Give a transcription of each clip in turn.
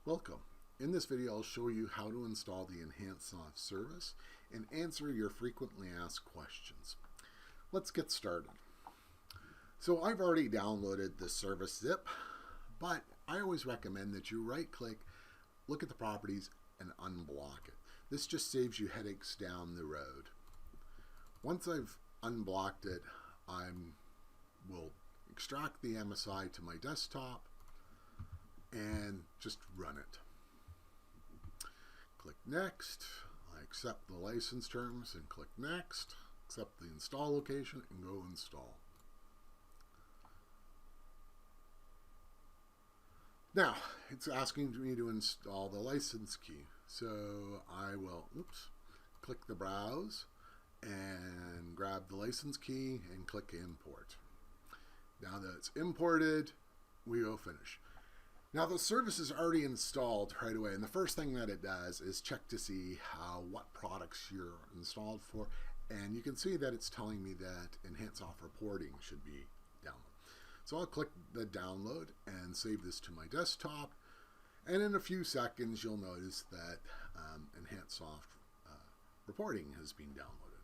Welcome. In this video, I'll show you how to install the Enhansoft service and answer your frequently asked questions. Let's get started. So I've already downloaded the service zip, but I always recommend that you right-click, look at the properties, and unblock it. This just saves you headaches down the road. Once I've unblocked it, I will extract the MSI to my desktop and just run it. Click Next. I accept the license terms and click Next. Accept the install location and go install. Now, it's asking me to install the license key. So I will, click the Browse and grab the license key and click Import. Now that it's imported, we will finish. Now the service is already installed right away, and the first thing that it does is check to see what products you're installed for, and you can see that it's telling me that Enhansoft reporting should be downloaded. So I'll click the download and save this to my desktop, and in a few seconds you'll notice that Enhansoft reporting has been downloaded.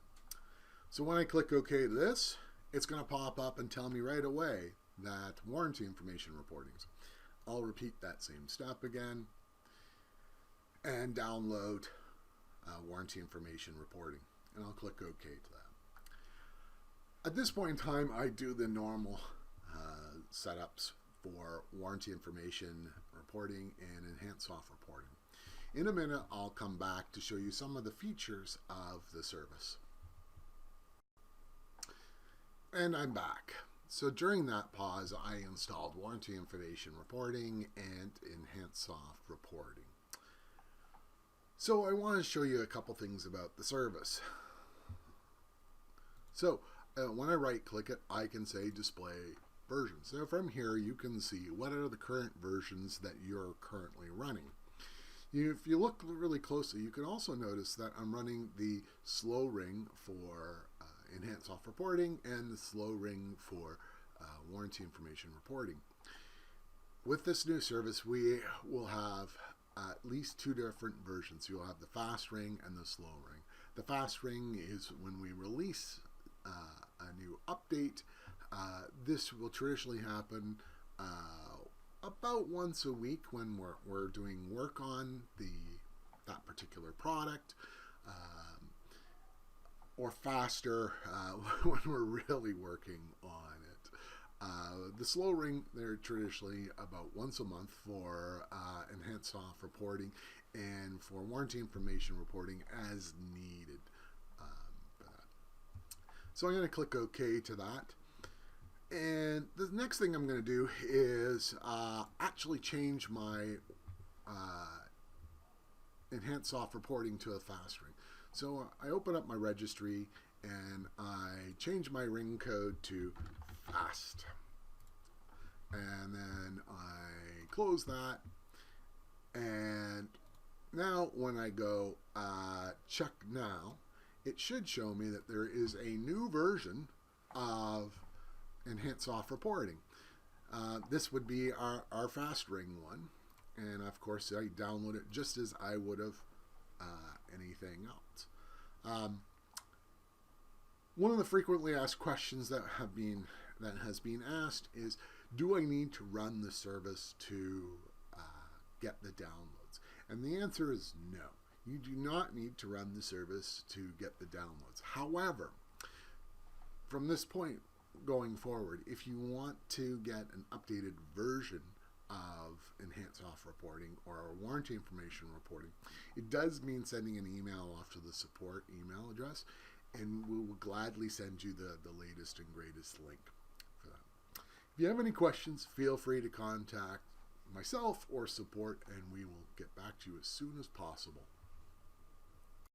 So when I click OK to this, it's going to pop up and tell me right away that warranty information reporting. I'll repeat that same step again and download warranty information reporting, and I'll click OK to that. At this point in time, I do the normal setups for warranty information reporting and Enhansoft reporting. In a minute, I'll come back to show you some of the features of the service. And I'm back. So during that pause, I installed warranty information reporting and Enhansoft reporting. So I want to show you a couple things about the service. So when I right click it, I can say display versions. So from here, you can see what are the current versions that you're currently running. If you look really closely, you can also notice that I'm running the slow ring for Enhansoft reporting and the slow ring for warranty information reporting. With this new service, we will have at least two different versions. You'll have the fast ring and the slow ring. The fast ring is when we release a new update. This will traditionally happen about once a week when we're doing work on that particular product. Or faster when we're really working on it. The slow ring, they're traditionally about once a month for Enhansoft reporting and for warranty information reporting as needed. For that. So I'm going to click OK to that. And the next thing I'm going to do is actually change my Enhansoft reporting to a fast ring. So I open up my registry and I change my ring code to fast. And then I close that. And now when I go check now, it should show me that there is a new version of Enhansoft reporting. This would be our fast ring one. And of course I download it just as I would have anything else. One of the frequently asked questions that has been asked is, do I need to run the service to get the downloads? And the answer is no. You do not need to run the service to get the downloads. However, from this point going forward, if you want to get an updated version of Enhansoft reporting or warranty information reporting, it does mean sending an email off to the support email address, and we will gladly send you the latest and greatest link for that. If you have any questions, feel free to contact myself or support, and we will get back to you as soon as possible.